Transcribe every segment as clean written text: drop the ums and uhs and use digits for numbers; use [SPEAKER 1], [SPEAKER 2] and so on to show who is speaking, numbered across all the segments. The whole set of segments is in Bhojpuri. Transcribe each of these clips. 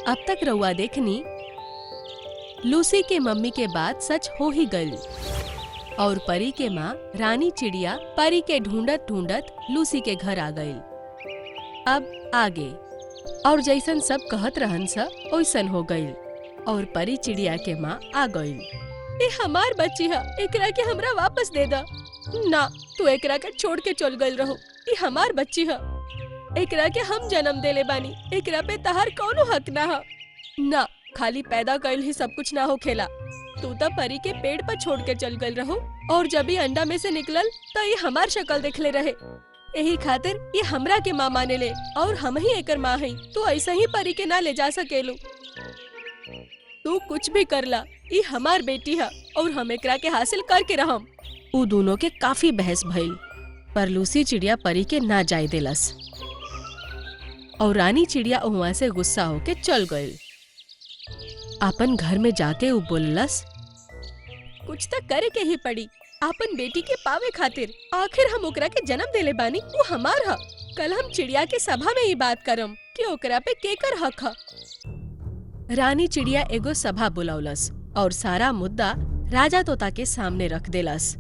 [SPEAKER 1] अब तक रउआ देखनी लूसी के मम्मी के बात सच हो ही गई और परी के माँ रानी चिड़िया परी के ढूंढत ढूंढत लूसी के घर आ गई। अब आगे और जैसन सब कहत रहन सा ओइसन हो गई और परी चिड़िया के माँ आ गई। ये हमार बच्ची है, एकरा के हमरा वापस दे दा। ना, तू एकरा के छोड़ के चल गई रहो। ये हमार बच्ची है, एकरा के हम जन्म देले बानी, एकरा पे तहार कौनो हक ना है। ना, खाली पैदा कइल ही सब कुछ ना हो खेला। तू तो परी के पेड़ पर छोड़ के चल गई रहो और जब ये अंडा में से निकलल तो ये हमार शक्ल देखले रहे। यही खातिर ये हमरा के माँ माने ले और हम ही एकर माँ हई। तू ऐसा ही परी के ना ले जा सकेलू। तू कुछ भी करला, ये हमार बेटी है और हम एकरा के हासिल करके रहम। उ दोनों के काफी बहस भइल पर लूसी चिड़िया परी के ना जाए देलस और रानी चिड़िया वहाँ से गुस्सा होके चल गई। अपन घर में जाके उ बोललस, कुछ तो करे के ही पड़ी अपन बेटी के पावे खातिर। आखिर हम ओकरा के जन्म देले बानी, वो हमार ह। कल हम चिड़िया के सभा में ये बात करम कि ओकरा पे केकर हक ह। रानी चिड़िया एगो सभा बुलावलस और सारा मुद्दा राजा तोता के सामने रख देलस।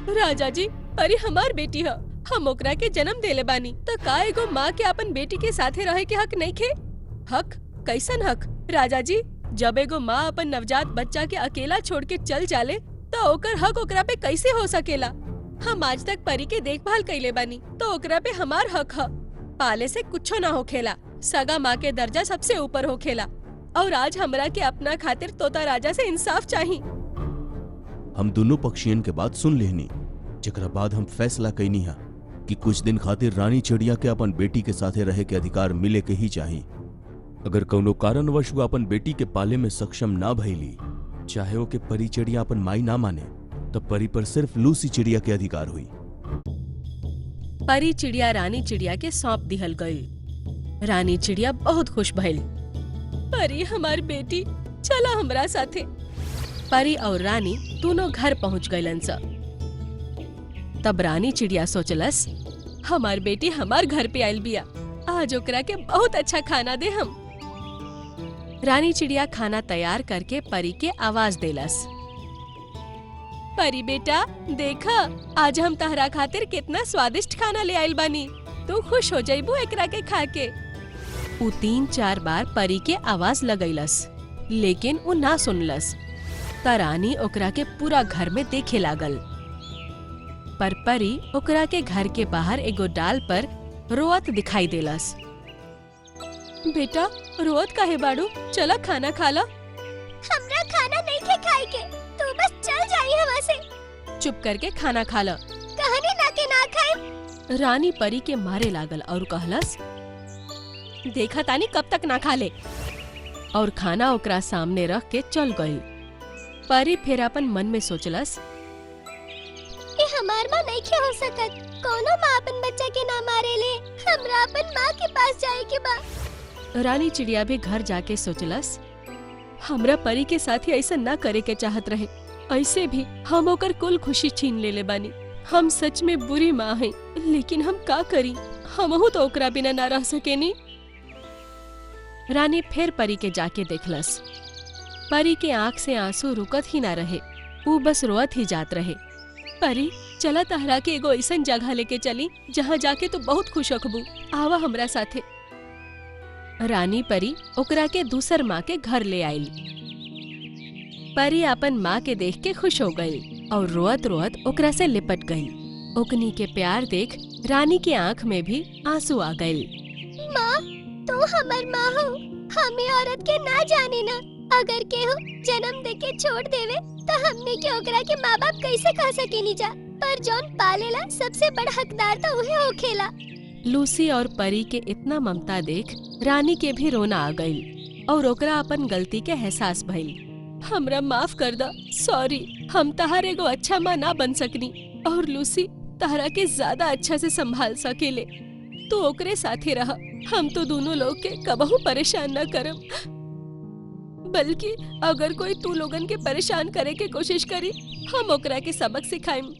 [SPEAKER 1] राजा जी, परी हमार बेटी है, हम ओकरा के जन्म देले बानी, तो का एगो माँ के अपन बेटी के साथे रहे के हक नहीं खे? हक? कैसन हक? राजा जी, जब एगो माँ अपन नवजात बच्चा के अकेला छोड़ के चल जाले तो ओकर हक ओकरा पे कैसे हो सकेला? हम आज तक परी के देखभाल कइले बानी तो ओकरा पे हमार हक है। पाले से कुछो ना होखेला, सगा माँ के दर्जा सबसे ऊपर होखेला और आज हमरा के अपना खातिर तोता राजा से इंसाफ चाहिए।
[SPEAKER 2] हम दोनों पक्षियन के बात सुन लेनी, जेकरा बाद हम फैसला कईनी है कि कुछ दिन खातिर रानी चिड़िया के अपन बेटी के साथे रहे के अधिकार मिले के ही चाहिए। अगर कौनो कारणवश वो अपन बेटी के पाले में सक्षम ना भइली, चाहे वो के परी चिड़िया अपन माई ना माने, तब परी पर सिर्फ लूसी चिड़िया के अधिकार हुई।
[SPEAKER 1] परी चिड़िया रानी चिड़िया के सौंप दिहल गई। रानी चिड़िया बहुत खुश भइल। परी हमार बेटी, चला हमरा साथे। परी और रानी दोनों घर पहुँच गईलन स। तब रानी चिड़िया सोचलस, हमार बेटी हमार घर पे आयल बिया, आज ओकरा के बहुत अच्छा खाना दे हम। रानी चिड़िया खाना तैयार करके परी के आवाज देलस, परी बेटा देखा, आज हम तहरा खातिर कितना स्वादिष्ट खाना ले आइल बानी, तू खुश हो जाइबू एकरा के खा के। उ 3-4 बार परी के आवाज लगैलस लेकिन उ ना सुनलस। त रानी ओकरा के पूरा घर में देखे लागल पर परी ओकरा के घर के बाहर एगो डाल पर रोअत दिखाई देलस। बेटा रोअत काहे बाड़ू, चला खाना खा ला।
[SPEAKER 3] हमरा खाना नहीं खे खाए के, तू बस चल जाई हवा से।
[SPEAKER 1] चुप करके खाना खा ला।
[SPEAKER 3] कहानी ना के ना खाए।
[SPEAKER 1] रानी परी के मारे लागल और कहलस, देखा तानी कब तक ना खा ले, और खाना ओकरा सामने रख के चल गई। परी फिर अपन मन में सोचलस,
[SPEAKER 3] ये हमार माँ नहीं खे हो सकत, कोनो माँ अपन बच्चा के ना मारे ले, हमरा अपन माँ के पास जाए के बा।
[SPEAKER 1] रानी चिड़िया भी घर जाके सोचलस, हमरा परी के साथ ही ऐसा ना करे के चाहत रहे, ऐसे भी हम ओकर कुल खुशी छीन ले बानी। हम सच में बुरी माँ हैं, लेकिन हम का करी, हमहू तो ओकरा बिना ना रह सकेनी। रानी फिर परी के जाके देखलस। परी के आँख से आंसू रुकत ही ना रहे, वो बस रोअत ही जात रहे। परी चला तहरा के एगो ऐसन जगह लेके चली जहाँ जाके तू बहुत खुश होखबू, आवा हमरा साथे। रानी परी ओकरा के दूसर माँ के घर ले आईली। परी अपन माँ के देख के खुश हो गई और रोअत रोअत ओकरा से लिपट गई। ओकनी के प्यार देख रानी के आँख में भी आंसू आ गए।
[SPEAKER 3] माँ, तू हमर माँ हो, हमें औरत के ना जाने ना, अगर केहू जन्म दे के छोड़ देवे तो हमने के ओकरा के माँ बाप कैसे कह सकेनी जा, पर जौन पालेला सबसे बड़ा हकदार तो उहे होखेला।
[SPEAKER 1] लूसी और परी के इतना ममता देख रानी के भी रोना आ गई और ओकरा अपन गलती के एहसास भइल। हमरा माफ कर दा, सॉरी, हम तहार एगो अच्छा माँ ना बन सकनी और लूसी तहरा के ज्यादा अच्छा से संभाल सकेले। तो ओकरे साथे रहा, हम तो दोनों लोग के कबहू परेशान न करम, बल्कि अगर कोई तू लोगन के परेशान करे के कोशिश करी, हम ओकरा के सबक सिखाइम।